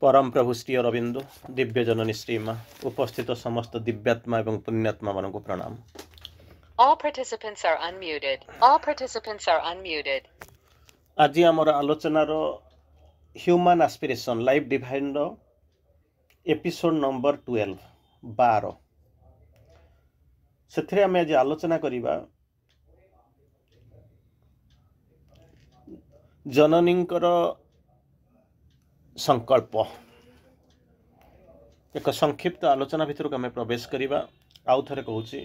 परम प्रभु श्री अरविंद दिव्य जननी श्रीमा उपस्थित समस्त दिव्यात्मा एवं पुण्यात्मा मानक प्रणाम। All participants are unmuted. All participants are unmuted. आज आमर आलोचनार ह्यूमन एस्पिरेशन लाइफ डिवाइन रो एपिसोड नंबर 12 से आम आज आलोचना करिबा जननींकर संकल्प एक संक्षिप्त आलोचना भितर आम प्रवेश करिबा। आउ थरे कहूची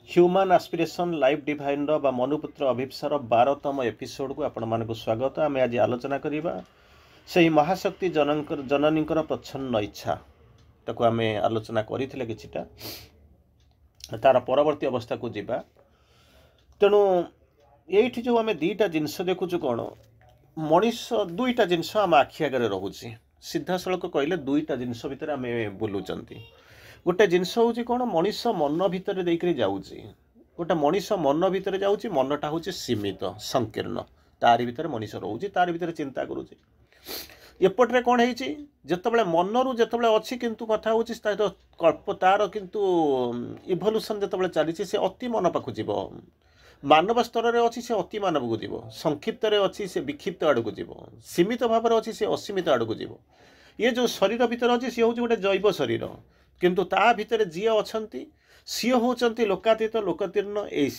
ह्यूमन एस्पिरेशन लाइफ डिवाइन रो बा मनुपुत्र अभिप्सार 12तम एपिसोड को आपण मानक स्वागत। आम आज आलोचना करिबा सही महाशक्ति जननींकर प्रच्छन्न इच्छा ताको आम आलोचना करिथिले किछिटा तार परवर्ती अवस्था को जिबा। तेणु एठी जो आम दुईटा जिनस देखुछु कोन मनीष दुईटा जिनस आम आखि आगे रोचे सीधा सड़क कहले दुईटा जिनस भितर आम बुलूचंती। गोटे जिनस हूँ कौन मनीष मन भितर देकर जाऊँगी गोटे मनीष मन भितर जाऊँगी मनटा हूँ सीमित संकीर्ण तारि भितर मनीष रोचे तारि भितर चिंता करुँचे। एपटे कौन है जिते मनरू जिते अच्छी किंतु कथा हूँ कल्प तार किंतु इभल्यूशन जिते चली से अति मन पाखु जीव मानव स्तर में अच्छी से अति मानव को जीव संक्षिप्त अच्छी से विक्षिप्त आड़ को जीव सीमित भाव में अच्छी से असीमित आड़ को जीव। ये जो शरीर भितर अच्छी सी हूँ गोटे जैव शरीर किंतु ता भितर जी अच्छा सी होती लोकातीत लोकतीर्ण ये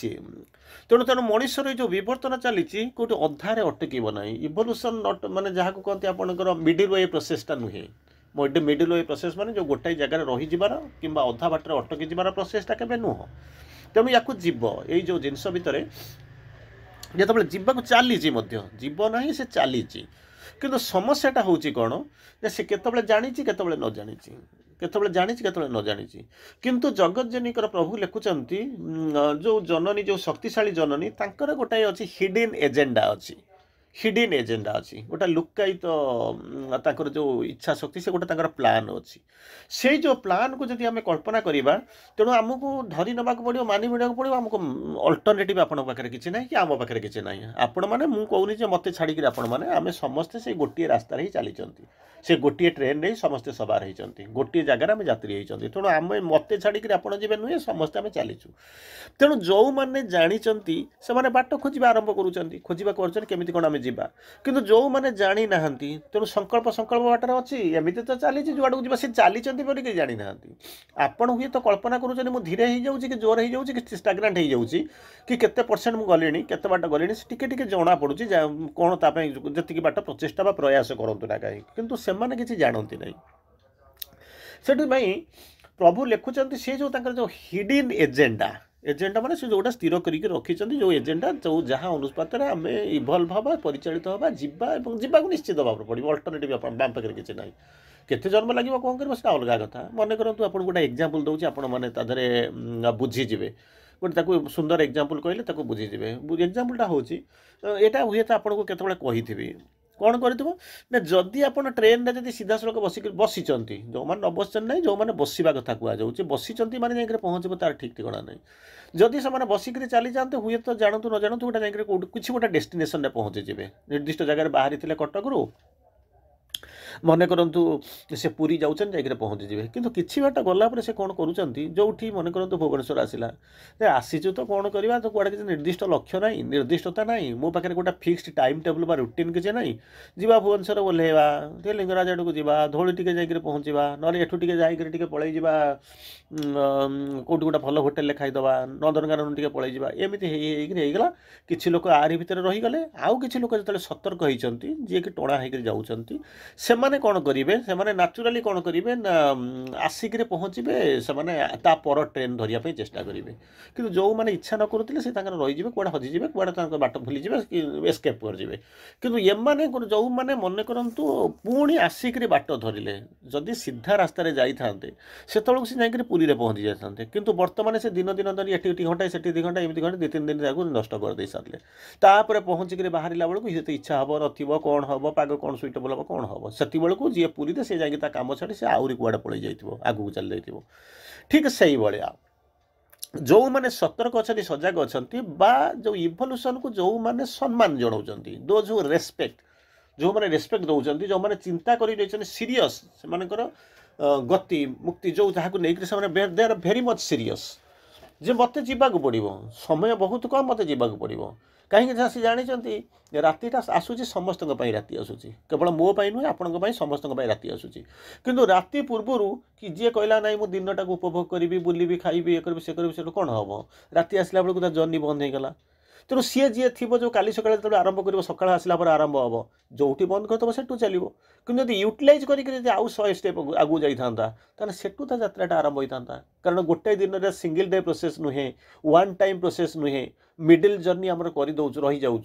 तेणु तेणु मनुष्यर जो विवर्तन चली कौटे अधारे अटक ना इभल्यूशन नट माने जहाँ को कहते आपंकर मिडिल वे प्रोसेसटा नुहे मिडिल वे प्रोसेस माने जो गोटाई जगार रहीजार कि अधा बाटर अटकी जबार प्रोसेसटा के नुह। तेणु या जीव ये जो जिनस भितर जो जीवा चली जीव ना से चली किंतु समस्याटा हूँ कौन से केतबले जानी केतबले न जानी केतबले जानी केतबले न जानी किंतु जगत जननीकर प्रभु लिखुचंती जो जननी जो शक्तिशाली जननी तांकर गोटाए अच्छी हिडन एजेंडा अच्छी हिडन एजेंडा अच्छी गोटे लुकायित तांकर जो इच्छा शक्ति से गोटे तांकर प्लान अच्छी से जो प्लान को जदि आम कल्पना करवा तेणु आमको धरी नवाक पड़ो मानि मिड़ा पड़ो आमको अल्टरनेटिव आपण पाखे किसी ना कि आम पाखे किसी ना आपण मैंने मुझे कहूनी मत छाड़ी आपण मैंने आम समस्ते से गोटे रास्तार ही चली से गोटे ट्रेन रे समस्ते सवार होती गोटे जगार आम यात्री होती तेणु आम मत छाड़ी आपड़ जी नुहे समस्ते आम चलीचु। तेणु जो मैंने जानी से बाट खोजा आरंभ करुँच खोजा करमी कौन आम जा किंतु जो मैंने जानी ना तेणु संकल्प बाटर अच्छी एमती तो चली जुआड़ को सी चली बोलिक जानी ना आपड़ हुए तो कल्पना करुँच मुझे धीरे हो जाऊँगी कि जोर हो जाऊँगी कि स्टाग्नांट हो जाऊँगी कि केते परसेंट मुझे गली केते बाट गली टिके जना पड़ुची कौन तापाई जी बाट प्रचेषा प्रयास करूँ ना कहीं किंतु सेमाने किसी जानती नहीं। से प्रभु लिखुंट सी जो जो हिडन एजेंडा एजेंडा माने से जोटा स्थिर करके रखी जो एजेंडा जो जहाँ अनुपात आम इभल्व हवा परिचालित हवा जीवा निश्चित भाव पड़ो अल्टरनेटिव बाम पाखे किसी ना केते जन्म लगे कौन कर अलग कथा मन करूँ आपको गोटे एग्जांपल दूसरी आपण मैंने तादे बुझीजे गोटे सुंदर एग्जांपल कहले बुझीजे एग्जांपलटा हूँ यहाँ हुए तो आपको केतबले कही कौन कर जदि आप ट्रेन में सीधा सड़क बसीचंती जो मैंने न बसन ना जो मैंने बसवा कथा कहुचे बसीचंती माने जाकर पहुँचब तार ठीक ठिकाना नहीं जदि से बसिक चली जाते हुए तो जानतु न जानतु गोटे जाकर किसी गोटे डेस्टिनेशन में पहुँची जाए निर्दिष्ट जगह बाहरी कटक रू मन करूँ से पुरी जाऊँ जाकर पहुँची जाए किंतु किसी बाट गलापर से कौन करुँच जो मन करूँ भुवनेश्वर आसला आसीचु तो कौन करवा तो कौटे किसी निर्दिष्ट लक्ष्य ना निर्दिष्टता ना मो पाखे गोटे फिक्सड टाइम टेबल बा रुटीन किसी ना जा भुवनेश्वर ओह्लैवा लिंगराज आड़ को जा धौली टे जा पहुँचवा ना एठू टे जा पलि कौट गोटे भल होटेल खाईदे नंदनकानन टे पलि एमती होगा किसी लोक आरी भितर रहीगले आउ कि लोक जो सतर्क होती जी कि टणा होकर जाऊँच से माने कौन करेंगे से नाचुराली कौन करेंगे ना आसिक पहुँचे से पर ट्रेन धरिया चेष्टा करेंगे कि जो मैंने इच्छा न करुले से रहीजे कौड़े हजिजे कौड़े बाट भूलीजे एस्केप करजे किंतु एमाने जो मैंने मन करूँ पुणी आसिक बाट धरिले जदि सीधा रास्तार जाते से से जाकर पुरी में पहुँची जाते किंतु बर्तमान से दिन दिन धरी एटी घंटा से 2 घंटा एमती घंटे 2-3 दिन जाक नष्ट करदे सारे तापर पहुँचिक बाहर बेलू ये तो इच्छा हम न कौन हम पाग कौन सुइटेबल हम कौन हम से बेलू जी पुरी से जाकि कम छाड़ी से आहरी कुआड़े पलि जाइए आगू चली जाइए ठीक से भाया जो मैंने सतर्क अच्छा सजग अच्छा जो इभल्यूशन को जो मैंने सम्मान जनाऊँ दोज हु रेस्पेक्ट जो मैंने रेस्पेक्ट दौरान जो मैंने चिंता कर सीरियस से गति मुक्ति जो जहाँ को लेकिन they are very much serious जे मत जावाक पड़ो समय बहुत कम मत जावाक पड़ो कहीं सी जानते रातिटा आसूसी समस्त राति आसूसी केवल मो नुहे आपण समस्त राति आसूसी किंतु राति पूर्वर कि जी कहला ना मुझे दिन टाक उपभोग करी बुलि खाइबी ये करी से कौन हम राति आसला बेलू जर्नी बंद होगा तेणु सी जी थी जो काली सकाଳେ जो आरंभ कर सका आसला आरंभ हम जो बंद करदेव सेठू चलो कि यूटिलाइज करके आउ 100 स्टेप आगू जाता सेठू तो यात्रा आरंभ होता कारण गोटे दिन में सिंगल डे प्रोसेस नुहे वन टाइम प्रोसेस नुहे मिडिल जर्नी आम करदे रही जाऊँ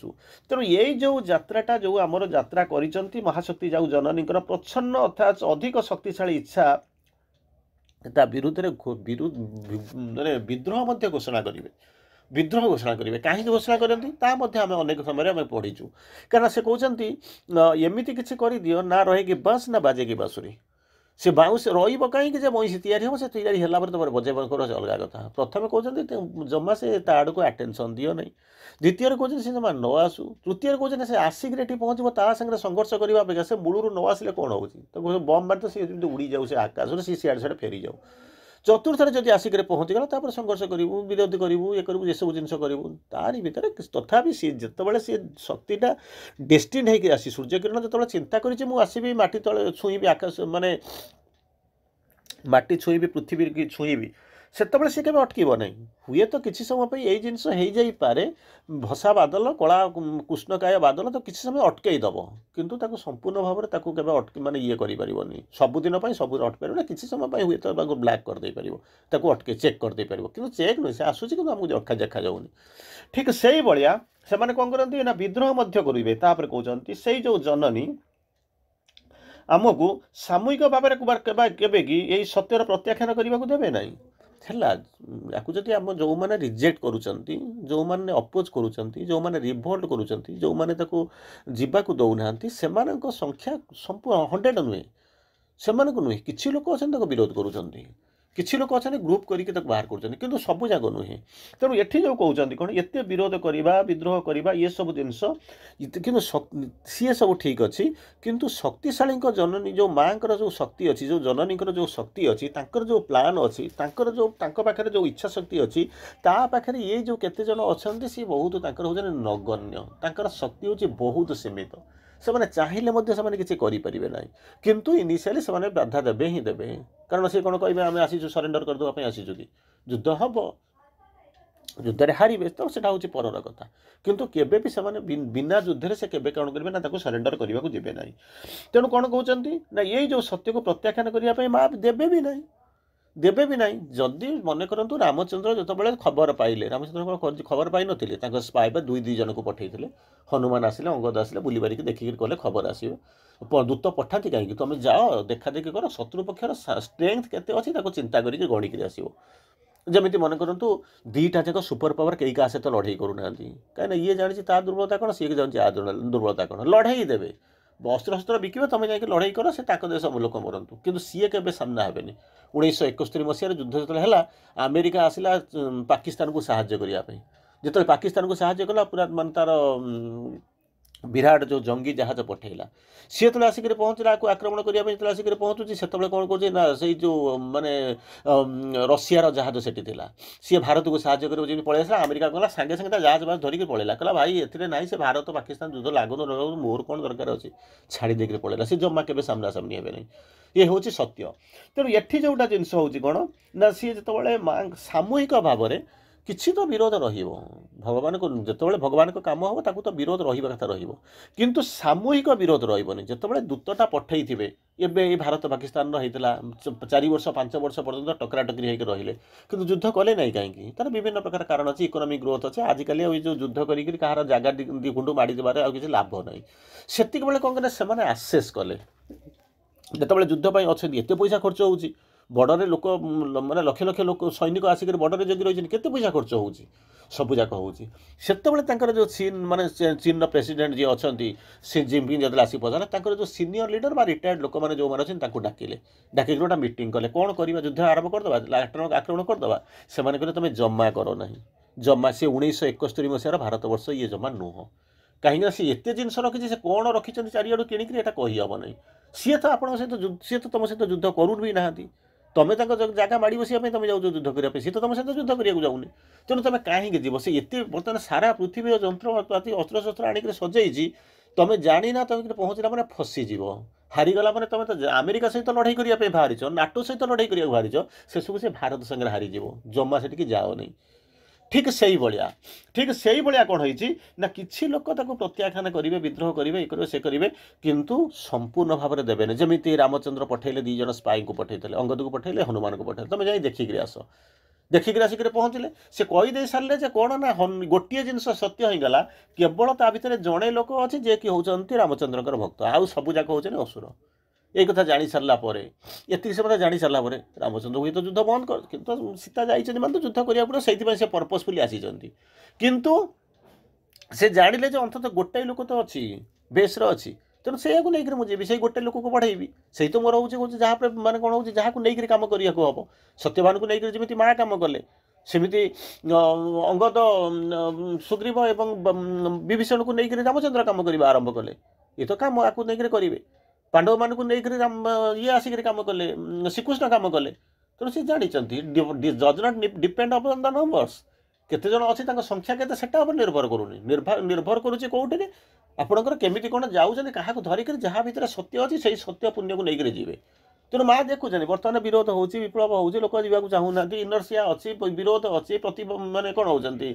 तेणु ये जो यात्राटा जो आमर यात्रा कर महाशक्ति जाऊ जननी प्रच्छन्न अर्थात अधिक शक्तिशाली इच्छा ता विरुद्ध विद्रोह घोषणा करेंगे विद्रोह घोषणा करेंगे कहीं घोषणा करती आम अनेक समय आम पढ़ीचु कारण से कहते एमती किसी कर दियो ना रहे बस ना बाजे की बाँसुरी से बाउंस रही कहीं बंशी तैयारी हम से तैयारी है तुम बजेब कर अलग कथा प्रथम कहते जमा से आड़ को आटेनसन दियो नहीं द्वितीय कहते से जमा न आसू तृतीय कहते से आसिक पहुँचो सागर संघर्ष करने अपेक्षा से मूलर न आसिले कौन हो बम मार तो सी उड़ी जाऊ से आकाश सी सियाड़े सियाड़े फेरी जाऊ चतुर्थ जब आसिक पहुँचीगला संघर्ष करूँ विरोध करूँ ये करूँ ये सब जिन करूँ तारी भितर तथापि सी जिते सी शक्तिटा डेस्टिन होगी आसी सूर्यकिरण जो चिंता करी माटी तले छुईबी आकाश माने माटी छुईबी पृथ्वी की छुईबी से सी केवे अटकब ना हुए तो किसी समय यही जिनस हो पारे भसा बादल कला कृष्णकाय बादल तो किसी समय अटकईदब किंतु ताको संपूर्ण भाव में ताको केवे अटक माने ये करें सबुदिन सब अटक किसी समय हुए तो ब्लैक करदे पार अटके चेक करदे पार कि चेक नुहे से आसूसी कि आमको देखा जाऊनी ठीक से भाया से कौन करती ना विद्रोह करेंगे कहते से जो जननी आमको सामूहिक भाव में केवे कि यही सत्यर प्रत्याख्यान करने को देवे ना या जदि आम जो मैंने रिजेक्ट करुँच जो मैंने अपोज करुँच जो मैंने रिभोल्ट करुँच जो मैंने जावाक दौना से संख्या संपूर्ण 100 नुहे से नुहे किसी लोक अच्छा विरोध करुँच किसी लोक अच्छा ग्रुप करके बाहर कर सब जाक नुहे तेणु ये जो कहते कौन एत विरोध करवा विद्रोह करवा ये सब जिनस कि सी सब ठीक अच्छी किंतु शक्तिशाली जननी जो माँ जो शक्ति अच्छी जो जननी जो शक्ति अच्छी जो प्लान अच्छी जो पाखे जो इच्छा शक्ति अच्छी पाखे ये जो केते जन अच्छा सी बहुत नगण्य शक्ति हूँ बहुत सीमित से मैंने चाहिए से किसी करें ना किंतु इनिशियली से बाधा देवे ही देवे कारण सी कौन कहे आम आसीचु सरेंडर करदेवाई आसीचु कि युद्ध हम युद्ध हारे तो सेटा हूँ पर कथा किंतु केबे भी से बिना युद्ध से केबे कौन करेंगे ना सरेंडर करने को जीवे ना तेणु कौन कहते ना ये जो सत्य को प्रत्याख्यान करने माँ देवे भी ना देवे भी ना जदि मन करूँ रामचंद्र जो खबर पाइले रामचंद्र खबर पाई नी स्पाई 2 जन को पठे हनुमान आसिले अंगद आसिले बुली बारिक देखिक कले खबर आसो दूत पठाती कहीं तुम जाओ देखा देखी कर शत्रु पक्षर स्ट्रेंथ केते अच्छी चिंता करके गणिक आसो जमी मन करूँ 2टा जाक सुपर पावर कई क्या सहित लड़े करूना कहीं ये जानी दुर्बलता कौन सी जानी दुर्बलता कौन लड़े देवे अस्त्र शस्त्र बिकिब तुम जा लड़ाई कर से देश लोक मरतु कि सी के सामना हेनी 1971 मसीह युद्ध जो है अमेरिका आसला पाकिस्तान को साहाय्य करने जो पाकिस्तान को साहाय्य कला पूरा मान तार विराट जो जंगी जहाज पठेला सी जो आसिक पहुँचला आक्रमण करने जो आसिक पहुँचुची से कौन कर से जो माने रशियार जहाज सेठी थिला सी भारत को साहाय्य कर पलि आसा अमेरिका कहला सांगे सांगे जहाज बाज धरिक पलैला कहला भाई ए ना से भारत पाकिस्तान युद्ध लागू न मोर कौन दरकार अच्छी छाड़ी देकर पलैला सी जमा के सामना सामनी हे नहीं ये हूँ सत्य तेणु ये जोटा जिनस हूँ कौन ना सी जो सामूहिक भाव में किसी तो विरोध भगवान को जो भगवान को काम हम ताकू तो विरोध रहा कथा किंतु सामूहिक विरोध रही जो दूतटा पठे थे भारत पाकिस्तान होता 4 वर्ष 5 वर्ष पर्यटन टकराटकरी होकर रहिले कि युद्ध कले ना कहीं तार विभिन्न प्रकार कारण अच्छी इकोनॉमिक ग्रोथ अच्छे आजिकल जो युद्ध कर जगह गुंडू माड़ी देवार किसी लाभ ना से कौन कले से आसेस कले जो युद्ध अच्छे एत पैसा खर्च हो बॉर्डर लोक माने लक्ष लक्ष लोक सैनिक आसिक बॉर्डर जगि रही केते पैसा खर्च हो सब जाक हो जो चीन माने चीन प्रेसिडेंट जी अच्छा सी जिनपिंग जो आसी पहुँचला जो सीनियर लीडर बा रिटायर्ड लोक मैंने जो मैंने डाकिले डाकिक गोटे मीटिंग कले कौन करवा युद्ध आरंभ करदे आक्रमण करदे से तुम जमा कर ना जमा सी 1971 मसीहार भारत वर्ष ये जमा नुह କାହିଁକିନା ସେ ଏତେ ଜିନିଷ ରଖିଛି, ସେ କ'ଣ ରଖିଛନ୍ତି ଚାରିଆଡ଼ୁ କିଣିକିରି ଏଇଟା କହିହେବ ନାହିଁ। ସିଏ ତ ଆପଣଙ୍କ ସହିତ ସିଏ ତ ତୁମ ସହିତ ଯୁଦ୍ଧ କରୁ ବି ନାହାନ୍ତି। ତୁମେ ତାଙ୍କ ଜାଗା ମାଡ଼ି ବସିବା ପାଇଁ ତୁମେ ଯାଉଛ ଯୁଦ୍ଧ କରିବା ପାଇଁ, ସିଏ ତ ତୁମ ସହିତ ଯୁଦ୍ଧ କରିବାକୁ ଯାଉନି। ତେଣୁ ତୁମେ କାହିଁକି ଯିବ? ସେ ଏତେ ବର୍ତ୍ତମାନ ସାରା ପୃଥିବୀର ଯନ୍ତ୍ରପାତି ଅସ୍ତ୍ରଶସ୍ତ୍ର ଆଣିକରି ସଜେଇଛି, ତୁମେ ଜାଣିନା, ତୁମେ ପହଞ୍ଚିଲା ମାନେ ଫସିଯିବ। ହାରିଗଲା ମାନେ ତୁମେ ତ ଆମେରିକା ସହିତ ଲଢ଼େଇ କରିବା ପାଇଁ ବାହାରିଛ, ନାଟୋ ସହିତ ଲଢ଼େଇ କରିବାକୁ ବାହାରିଛ, ସେସବୁ ସେ ଭାରତ ସାଙ୍ଗରେ ହାରିଯିବ। ଜମା ସେଠିକି ଯାଅନି। ଠିକ୍ ସେଇଭଳିଆ କ'ଣ ହେଇଛି ନା, କିଛି ଲୋକ ତାକୁ ପ୍ରତ୍ୟାଖ୍ୟାନ କରିବେ, ବିଦ୍ରୋହ କରିବେ, ଏ କରିବେ, ସେ କରିବେ, କିନ୍ତୁ ସମ୍ପୂର୍ଣ୍ଣ ଭାବରେ ଦେବେନି। ଯେମିତି ରାମଚନ୍ଦ୍ର ପଠେଇଲେ 2 ଜଣ ସ୍ପାଇଙ୍କୁ ପଠେଇଥିଲେ, ଅଙ୍ଗଦକୁ ପଠେଇଲେ, ହନୁମାନଙ୍କୁ ପଠେଇଲେ, ତୁମେ ଯାଇ ଦେଖିକିରି ଆସ। ଦେଖିକିରି ଆସିକିରି ପହଞ୍ଚିଲେ, ସେ କହିଦେଇ ସାରିଲେ ଯେ କ'ଣ ନା ଗୋଟିଏ ଜିନିଷ ସତ୍ୟ ହେଇଗଲା, କେବଳ ତା ଭିତରେ ଜଣେ ଲୋକ ଅଛି ଯିଏକି ହେଉଛନ୍ତି ରାମଚନ୍ଦ୍ରଙ୍କର ଭକ୍ତ, ଆଉ ସବୁ ଯାକ ହେଉଛନ୍ତି ଅସୁର। এই କଥା ଜାଣି ସାରିଲା ପରେ, ଏତିକି ସେ କଥା ଜାଣି ସାରିଲା ପରେ ରାମଚନ୍ଦ୍ର ହୁଏତ ଯୁଦ୍ଧ ବନ୍ଦ କର, କିନ୍ତୁ ସୀତା ଯାଇଛନ୍ତି ମାନେ ତ ଯୁଦ୍ଧ କରିବାକୁ ପଡ଼ିବ, ସେଇଥିପାଇଁ ସେ ପର୍ପସ୍ଫୁଲି ଆସିଛନ୍ତି। କିନ୍ତୁ ସେ ଜାଣିଲେ ଯେ ଅନ୍ତତଃ ଗୋଟାଏ ଲୋକ ତ ଅଛି, ବେସ୍ରେ ଅଛି, ତେଣୁ ସେଇଆକୁ ନେଇକରି ମୁଁ ଯିବି, ସେଇ ଗୋଟେ ଲୋକକୁ ବଢ଼େଇବି। ସେଇ ତ ମୋର ହେଉଛି ଯାହା ମାନେ କ'ଣ ହେଉଛି, ଯାହାକୁ ନେଇକରି କାମ କରିବାକୁ ହେବ। ସତ୍ୟବାନଙ୍କୁ ନେଇକରି ଯେମିତି ମା କାମ କଲେ, ସେମିତି ଅଙ୍ଗଦ, ସୁଗ୍ରୀବ ଏବଂ ବିଭୀଷଣକୁ ନେଇକରି ରାମଚନ୍ଦ୍ର କାମ କରିବା ଆରମ୍ଭ କଲେ। ଏ ତ କାମ ଆକୁ ନେଇକରି କରିବେ। ପାଣ୍ଡବମାନଙ୍କୁ ନେଇକରି ଇଏ ଆସିକରି କାମ କଲେ, ଶ୍ରୀକୃଷ୍ଣ କାମ କଲେ। ତେଣୁ ସେ ଜାଣିଛନ୍ତି does not depend upon the numbers. କେତେ ଜଣ ଅଛି ତାଙ୍କ ସଂଖ୍ୟା କେତେ ସେଟା ଉପରେ ନିର୍ଭର କରୁନି, ନିର୍ଭର କରୁଛି କେଉଁଠିରେ ଆପଣଙ୍କର କେମିତି କ'ଣ ଯାଉଛନ୍ତି, କାହାକୁ ଧରିକରି ଯାହା ଭିତରେ ସତ୍ୟ ଅଛି ସେଇ ସତ୍ୟ ପୁଣ୍ୟକୁ ନେଇକରି ଯିବେ। ତେଣୁ ମା ଦେଖୁଛନ୍ତି ବର୍ତ୍ତମାନ ବିରୋଧ ହେଉଛି, ବିପ୍ଳବ ହେଉଛି, ଲୋକ ଯିବାକୁ ଚାହୁଁନାହାନ୍ତି, ଇନର୍ସିଆ ଅଛି, ବିରୋଧ ଅଛି, ମାନେ କ'ଣ ହେଉଛନ୍ତି,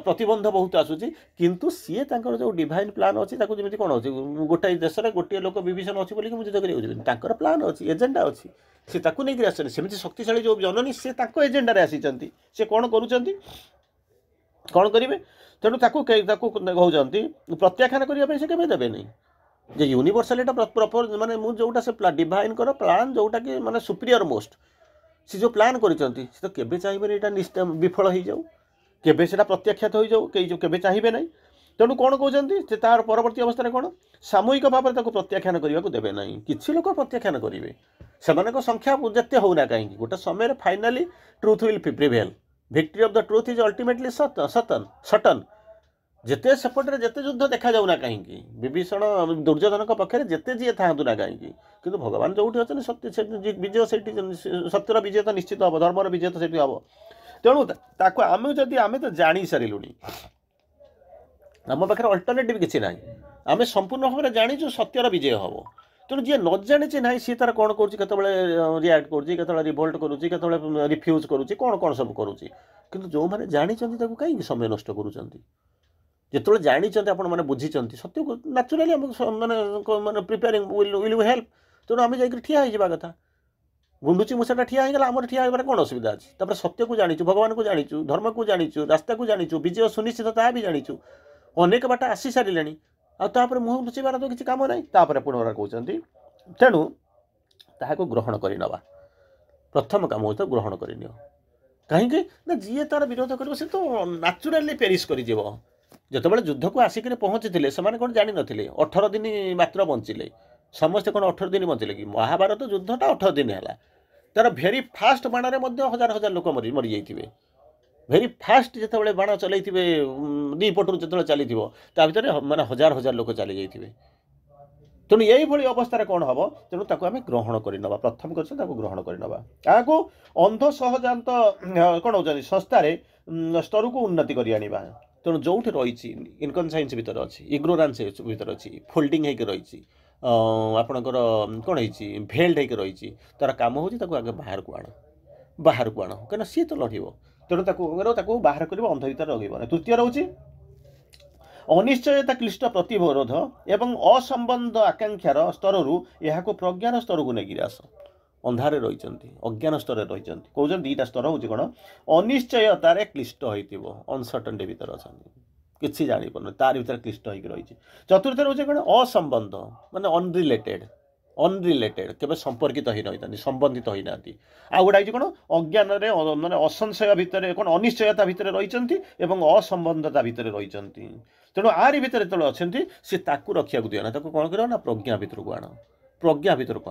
ପ୍ରତିବନ୍ଧ ବହୁତ ଆସୁଛି। କିନ୍ତୁ ସିଏ ତାଙ୍କର ଯେଉଁ ଡିଭାଇନ୍ ପ୍ଲାନ୍ ଅଛି, ତାକୁ ଯେମିତି କ'ଣ ହେଉଛି, ଗୋଟାଏ ଦେଶରେ ଗୋଟିଏ ଲୋକ ବିଭୀଷଣ ଅଛି ବୋଲିକି ମୁଁ ଯୁଦ୍ଧ କରିବାକୁ ଯିବିନି, ତାଙ୍କର ପ୍ଲାନ୍ ଅଛି, ଏଜେଣ୍ଡା ଅଛି, ସେ ତାକୁ ନେଇକରି ଆସିଛନ୍ତି। ସେମିତି ଶକ୍ତିଶାଳୀ ଯେଉଁ ଜନନୀ, ସେ ତାଙ୍କ ଏଜେଣ୍ଡାରେ ଆସିଛନ୍ତି, ସେ କ'ଣ କରୁଛନ୍ତି, କ'ଣ କରିବେ। ତେଣୁ ତାକୁ କହୁଛନ୍ତି ପ୍ରତ୍ୟାଖ୍ୟାନ କରିବା ପାଇଁ ସେ କେବେ ଦେବେନି। ଯେ ୟୁନିଭର୍ସାଲିଟା ପ୍ରପର, ମାନେ ମୁଁ ଯେଉଁଟା ସେ ଡିଭାଇନ୍ଙ୍କର ପ୍ଲାନ୍, ଯେଉଁଟାକି ମାନେ ସୁପିରିୟର ମୋଷ୍ଟ, ସେ ଯେଉଁ ପ୍ଲାନ୍ କରିଛନ୍ତି, ସେ ତ କେବେ ଚାହିଁବେନି ଏଇଟା ବିଫଳ ହେଇଯାଉ, କେବେ ସେଟା ପ୍ରତ୍ୟାଖ୍ୟାତ ହୋଇଯାଉ, କେବେ ଚାହିଁବେ ନାହିଁ। ତେଣୁ କ'ଣ କହୁଛନ୍ତି, ଯେ ତାର ପରବର୍ତ୍ତୀ ଅବସ୍ଥାରେ କ'ଣ ସାମୂହିକ ଭାବରେ ତାକୁ ପ୍ରତ୍ୟାଖ୍ୟାନ କରିବାକୁ ଦେବେ ନାହିଁ। କିଛି ଲୋକ ପ୍ରତ୍ୟାଖ୍ୟାନ କରିବେ, ସେମାନଙ୍କ ସଂଖ୍ୟା ଯେତେ ହେଉନା କାହିଁକି, ଗୋଟେ ସମୟରେ finally truth will prevail. Victory of the truth is ultimately certain. ଯେତେ ସେପଟରେ ଯେତେ ଯୁଦ୍ଧ ଦେଖାଯାଉନା କାହିଁକି, ବିଭୀଷଣ ଦୁର୍ଯ୍ୟୋଧନଙ୍କ ପକ୍ଷରେ ଯେତେ ଯିଏ ଥାଆନ୍ତୁ ନା କାହିଁକି, କିନ୍ତୁ ଭଗବାନ ଯେଉଁଠି ଅଛନ୍ତି ସତ୍ୟ ବିଜୟ ସେଇଠି, ସତ୍ୟର ବିଜୟ ତ ନିଶ୍ଚିତ ହେବ, ଧର୍ମର ବିଜୟ ତ ସେଇଠି ହେବ। ତେଣୁ ତାକୁ ଆମେ ତ ଜାଣି ସାରିଲୁଣି, ଆମ ପାଖରେ ଅଲ୍ଟରନେଟିଭ୍ କିଛି ନାହିଁ, ଆମେ ସମ୍ପୂର୍ଣ୍ଣ ଭାବରେ ଜାଣିଛୁ ସତ୍ୟର ବିଜୟ ହେବ। ତେଣୁ ଯିଏ ନ ଜାଣିଛି ନାହିଁ, ସିଏ ତାର କ'ଣ କରୁଛି, କେତେବେଳେ ରିଆକ୍ଟ କରୁଛି, କେତେବେଳେ ରିଭୋଲ୍ଟ କରୁଛି, କେତେବେଳେ ରିଫ୍ୟୁଜ୍ କରୁଛି, କ'ଣ ସବୁ କରୁଛି। କିନ୍ତୁ ଯେଉଁମାନେ ଜାଣିଛନ୍ତି ତାକୁ କାହିଁକି ସମୟ ନଷ୍ଟ କରୁଛନ୍ତି? ଯେତେବେଳେ ଜାଣିଛନ୍ତି, ଆପଣମାନେ ବୁଝିଛନ୍ତି ସତ୍ୟକୁ, ନ୍ୟାଚୁରାଲି ଆମକୁ ମାନେ ପ୍ରିପେୟାରିଂ ୱିଲ୍ ହେଲ୍ପ। ତେଣୁ ଆମେ ଯାଇକରି ଠିଆ ହେଇଯିବା କଥା। ଗୁଣ୍ଡୁଚି ମୂଷାଟା ଠିଆ ହେଇଗଲା, ଆମର ଠିଆ ହେବାରେ କ'ଣ ଅସୁବିଧା ଅଛି? ତାପରେ ସତ୍ୟକୁ ଜାଣିଛୁ, ଭଗବାନଙ୍କୁ ଜାଣିଛୁ, ଧର୍ମକୁ ଜାଣିଛୁ, ରାସ୍ତାକୁ ଜାଣିଛୁ, ବିଜୟ ସୁନିଶ୍ଚିତ ତାହା ବି ଜାଣିଛୁ, ଅନେକ ବାଟ ଆସି ସାରିଲେଣି। ଆଉ ତାପରେ ମୁହଁ ଲୁଚିବାର ତ କିଛି କାମ ନାହିଁ। ତାପରେ ପୁନରା କହୁଛନ୍ତି, ତେଣୁ ତାହାକୁ ଗ୍ରହଣ କରିନେବା। ପ୍ରଥମ କାମ ହେଉଛି ଗ୍ରହଣ କରିନିଅ। କାହିଁକି ନା ଯିଏ ତାର ବିରୋଧ କରିବ ସେ ତ ନ୍ୟାଚୁରାଲି ପେରିସ୍ କରିଯିବ। ଯେତେବେଳେ ଯୁଦ୍ଧକୁ ଆସିକରି ପହଞ୍ଚିଥିଲେ, ସେମାନେ କ'ଣ ଜାଣିନଥିଲେ? 18 ଦିନ ମାତ୍ର ବଞ୍ଚିଲେ। ସମସ୍ତେ କ'ଣ 18 ଦିନ ବଞ୍ଚିଲେ କି? ମହାଭାରତ ଯୁଦ୍ଧଟା 18 ଦିନ ହେଲା। ତାର ଭେରି ଫାଷ୍ଟ ବାଣରେ ମଧ୍ୟ ହଜାର ହଜାର ଲୋକ ମରିଯାଇଥିବେ। ଭେରି ଫାଷ୍ଟ ଯେତେବେଳେ ବାଣ ଚଲେଇଥିବେ, ଦୁଇ ପଟରୁ ଯେତେବେଳେ ଚାଲିଥିବ, ତା ଭିତରେ ମାନେ ହଜାର ହଜାର ଲୋକ ଚାଲିଯାଇଥିବେ। ତେଣୁ ଏଇଭଳି ଅବସ୍ଥାରେ କ'ଣ ହେବ? ତେଣୁ ତାକୁ ଆମେ ଗ୍ରହଣ କରିନେବା। ପ୍ରଥମ କରିଛ ତାକୁ ଗ୍ରହଣ କରିନେବା। ତାହାକୁ ଅନ୍ଧ ସହଜାନ୍ତ କ'ଣ ହେଉଛନ୍ତି ସଂସ୍ଥାରେ ସ୍ତରକୁ ଉନ୍ନତି କରି ଆଣିବା। ତେଣୁ ଯେଉଁଠି ରହିଛି ଇନକନସାଇନ୍ସ ଭିତରେ ଅଛି, ଇଗ୍ନୋରାନ୍ସ ଭିତରେ ଅଛି, ଫୋଲ୍ଡିଂ ହେଇକି ରହିଛି, ଆପଣଙ୍କର କ'ଣ ହେଇଛି, ଭେଲ୍ଡ ହେଇକି ରହିଛି, ତାର କାମ ହେଉଛି ତାକୁ ଆଗେ ବାହାରକୁ ଆଣ। କାହିଁକିନା ସିଏ ତ ଲଢ଼ିବ। ତେଣୁ ତାକୁ ବାହାର କରିବ, ଅନ୍ଧ ଭିତରେ ରହିବ ନାହିଁ। ତୃତୀୟ ରହୁଛି ଅନିଶ୍ଚୟତା କ୍ଲିଷ୍ଟ ପ୍ରତିରୋଧ ଏବଂ ଅସମ୍ବନ୍ଧ ଆକାଂକ୍ଷାର ସ୍ତରରୁ ଏହାକୁ ପ୍ରଜ୍ଞାନ ସ୍ତରକୁ ନେଇକିରି ଆସ। ଅନ୍ଧାରରେ ରହିଛନ୍ତି, ଅଜ୍ଞାନ ସ୍ତରରେ ରହିଛନ୍ତି। କହୁଛନ୍ତି ଦୁଇଟା ସ୍ତର ହେଉଛି କ'ଣ? ଅନିଶ୍ଚୟତାରେ କ୍ଲିଷ୍ଟ ହୋଇଥିବ, ଅନସର୍ଟନିଟି ଭିତରେ ଅଛନ୍ତି, କିଛି ଜାଣିପାରୁନି, ତାର ଭିତରେ କ୍ଲିଷ୍ଟ ହୋଇକି ରହିଛି। ଚତୁର୍ଥ ରହୁଛି କ'ଣ? ଅସମ୍ବନ୍ଧ, ମାନେ ଅନରିଲେଟେଡ୍, କେବେ ସମ୍ପର୍କିତ ହୋଇନଥାନ୍ତି, ସମ୍ବନ୍ଧିତ ହୋଇନାହାନ୍ତି। ଆଉ ଗୋଟେ ହେଉଛି କ'ଣ? ଅଜ୍ଞାନରେ, ମାନେ ଅସଂଶୟ ଭିତରେ, କ'ଣ ଅନିଶ୍ଚୟତା ଭିତରେ ରହିଛନ୍ତି ଏବଂ ଅସମ୍ବନ୍ଧତା ଭିତରେ ରହିଛନ୍ତି। ତେଣୁ ଆରି ଭିତରେ ଯେତେବେଳେ ଅଛନ୍ତି, ସେ ତାକୁ ରଖିବାକୁ ଦିଅ ନା, ତାକୁ କ'ଣ କରିବ ନା ପ୍ରଜ୍ଞା ଭିତରକୁ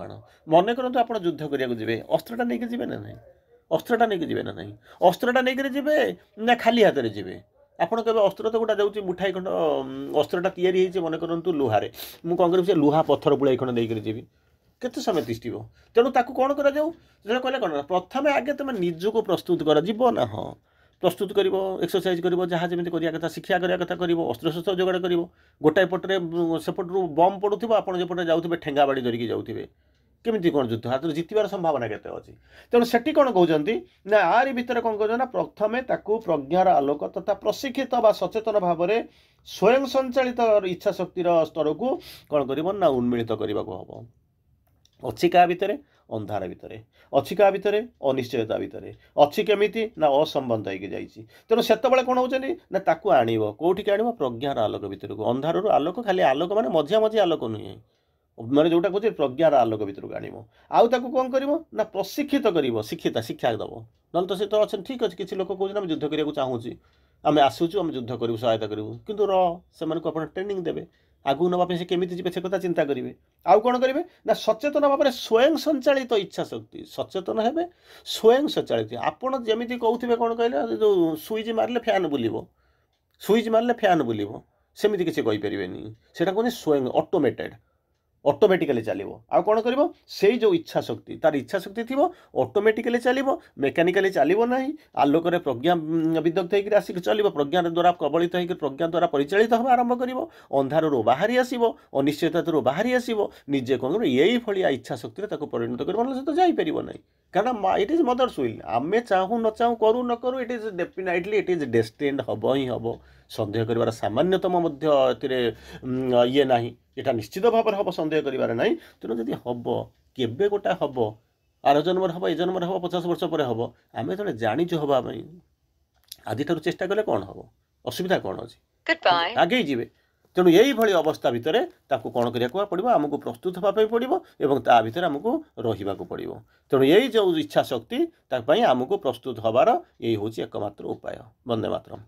ଆଣ। ମନେ କରନ୍ତୁ ଆପଣ ଯୁଦ୍ଧ କରିବାକୁ ଯିବେ, ଅସ୍ତ୍ରଟା ନେଇକି ଯିବେ ନା ନାହିଁ? ଅସ୍ତ୍ରଟା ନେଇକି ଯିବେ ନା ଖାଲି ହାତରେ ଯିବେ? ଆପଣ କେବେ ଅସ୍ତ୍ର ତ ଗୋଟା ଯାଉଛି ମୁଠାଇ ଖଣ୍ଡ ଅସ୍ତ୍ରଟା ତିଆରି ହେଇଛି ମନେ କରନ୍ତୁ ଲୁହାରେ, ମୁଁ କ'ଣ କରିବି ସେ ଲୁହା ପଥର ବୁଳାଇ ଖଣ୍ଡ ନେଇକରି ଯିବି, କେତେ ସମୟ ତିଷ୍ଠିବ? ତେଣୁ ତାକୁ କ'ଣ କରାଯାଉ, ସେଟା କହିଲେ କ'ଣ, ପ୍ରଥମେ ଆଗେ ତୁମେ ନିଜକୁ ପ୍ରସ୍ତୁତ କର, ଯିବ ନା, ହଁ ପ୍ରସ୍ତୁତ କରିବ, ଏକ୍ସରସାଇଜ୍ କରିବ, ଯାହା ଯେମିତି କରିବା କଥା ଶିକ୍ଷା କରିବା କଥା କରିବ, ଅସ୍ତ୍ରଶସ୍ତ୍ର ଯୋଗାଡ଼ କରିବ। ଗୋଟାଏ ପଟରେ ସେପଟରୁ ବମ୍ ପଡ଼ୁଥିବ, ଆପଣ ଯେପଟେ ଯାଉଥିବେ ଠେଙ୍ଗା ବାଡ଼ି ଧରିକି ଯାଉଥିବେ, କେମିତି କ'ଣ ଯୁଦ୍ଧ ହାତରେ ଜିତିବାର ସମ୍ଭାବନା କେତେ ଅଛି? ତେଣୁ ସେଠି କ'ଣ କହୁଛନ୍ତି ନା ଆରି ଭିତରେ କ'ଣ କହୁଛନ୍ତି ନା ପ୍ରଥମେ ତାକୁ ପ୍ରଜ୍ଞାର ଆଲୋକ ତଥା ପ୍ରଶିକ୍ଷିତ ବା ସଚେତନ ଭାବରେ ସ୍ୱୟଂ ସଞ୍ଚାଳିତ ଇଚ୍ଛା ଶକ୍ତିର ସ୍ତରକୁ କ'ଣ କରିବ ନା ଉନ୍ମିଳିତ କରିବାକୁ ହେବ। ଅଛି କାହା ଭିତରେ? ଅନ୍ଧାର ଭିତରେ। ଅଛି କାହା ଭିତରେ? ଅନିଶ୍ଚୟତା ଭିତରେ। ଅଛି କେମିତି ନା ଅସମ୍ବନ୍ଧ ହେଇକି ଯାଇଛି। ତେଣୁ ସେତେବେଳେ କ'ଣ ହେଉଛନ୍ତି ନା ତାକୁ ଆଣିବ, କେଉଁଠିକି ଆଣିବ? ପ୍ରଜ୍ଞାର ଆଲୋକ ଭିତରକୁ। ଅନ୍ଧାରରୁ ଆଲୋକ, ଖାଲି ଆଲୋକ ମାନେ ମଝିଆ ମଝି ଆଲୋକ ନୁହେଁ, ମାନେ ଯେଉଁଟା କହୁଛି ପ୍ରଜ୍ଞାର ଆଲୋକ ଭିତରକୁ ଆଣିବ। ଆଉ ତାକୁ କ'ଣ କରିବ ନା ପ୍ରଶିକ୍ଷିତ କରିବ, ଶିକ୍ଷା ଦେବ। ନହେଲେ ତ ସେ ତ ଅଛନ୍ତି, ଠିକ୍ ଅଛି, କିଛି ଲୋକ କହୁଛନ୍ତି ଆମେ ଯୁଦ୍ଧ କରିବାକୁ ଚାହୁଁଛୁ, ଆମେ ଆସୁଛୁ, ଆମେ ଯୁଦ୍ଧ କରିବୁ, ସହାୟତା କରିବୁ, କିନ୍ତୁ ସେମାନଙ୍କୁ ଆପଣ ଟ୍ରେନିଂ ଦେବେ, ଆଗକୁ ନେବା ପାଇଁ ସେ କେମିତି ଯିବେ ସେ କଥା ଚିନ୍ତା କରିବେ। ଆଉ କ'ଣ କରିବେ ନା ସଚେତନ ଭାବରେ ସ୍ୱୟଂ ସଞ୍ଚାଳିତ ଇଚ୍ଛା ଶକ୍ତି, ସଚେତନ ହେବେ, ସ୍ୱୟଂ ସଞ୍ଚାଳିତ। ଆପଣ ଯେମିତି କହୁଥିବେ କ'ଣ କହିଲେ, ଯେଉଁ ସୁଇଚ୍ ମାରିଲେ ଫ୍ୟାନ୍ ବୁଲିବ, ସୁଇଚ୍ ମାରିଲେ ଫ୍ୟାନ୍ ବୁଲିବ, ସେମିତି କିଛି କହିପାରିବେନି। ସେଇଟା କୁହନ୍ତି ସ୍ୱୟଂ ଅଟୋମେଟିକାଲି ଚାଲିବ। ଆଉ କ'ଣ କରିବ? ସେଇ ଯେଉଁ ଇଚ୍ଛା ଶକ୍ତି, ତାର ଇଚ୍ଛା ଶକ୍ତି ଥିବ, ଅଟୋମେଟିକାଲି ଚାଲିବ, ମେକାନିକାଲି ଚାଲିବ ନାହିଁ। ଆଲୋକରେ ପ୍ରଜ୍ଞା ବିଦଗ୍ଧ ହେଇକି ଆସିକି ଚାଲିବ, ପ୍ରଜ୍ଞା ଦ୍ୱାରା କବଳିତ ହେଇକି ପ୍ରଜ୍ଞା ଦ୍ୱାରା ପରିଚାଳିତ ହେବା ଆରମ୍ଭ କରିବ, ଅନ୍ଧାରରୁ ବାହାରି ଆସିବ, ଅନିଶ୍ଚୟତାରୁ ବାହାରି ଆସିବ, ନିଜେ କ'ଣ କରିବ ଏଇଭଳିଆ ଇଚ୍ଛା ଶକ୍ତିରେ ତାକୁ ପରିଣତ କରିବ, ନହେଲେ ସେ ତ ଯାଇପାରିବ ନାହିଁ। କାରଣ ଇଟ୍ ଇଜ୍ ମଦର୍ସ ୱିଲ୍, ଆମେ ଚାହୁଁ ନ ଚାହୁଁ, କରୁ ନ କରୁ, it is definitely it is destined, ହେବ ହିଁ ହେବ। ସନ୍ଦେହ କରିବାର ସାମାନ୍ୟତମ ମଧ୍ୟ ଏଥିରେ ଇଏ ନାହିଁ, ଏଇଟା ନିଶ୍ଚିତ ଭାବରେ ହେବ, ସନ୍ଦେହ କରିବାର ନାହିଁ। ତେଣୁ ଯଦି ହେବ, କେବେ ଗୋଟା ହେବ, ଆର ଜନ୍ମରେ ହେବ, ଏ ଜନ୍ମରେ ହେବ, 50 ବର୍ଷ ପରେ ହେବ, ଆମେ ଯେତେବେଳେ ଜାଣିଛୁ ହେବା ପାଇଁ, ଆଜିଠାରୁ ଚେଷ୍ଟା କଲେ କ'ଣ ହେବ? ଅସୁବିଧା କ'ଣ ଅଛି? Goodbye. ଆଗେଇ ଯିବେ। ତେଣୁ ଏଇଭଳି ଅବସ୍ଥା ଭିତରେ ତାକୁ କ'ଣ କରିବାକୁ ପଡ଼ିବ? ଆମକୁ ପ୍ରସ୍ତୁତ ହେବା ପାଇଁ ପଡ଼ିବ ଏବଂ ତା ଭିତରେ ଆମକୁ ରହିବାକୁ ପଡ଼ିବ। ତେଣୁ ଏଇ ଯେଉଁ ଇଚ୍ଛା ଶକ୍ତି, ତା ପାଇଁ ଆମକୁ ପ୍ରସ୍ତୁତ ହେବାର ଏଇ ହେଉଛି ଏକମାତ୍ର ଉପାୟ। ବନ୍ଦେ ମାତରମ୍।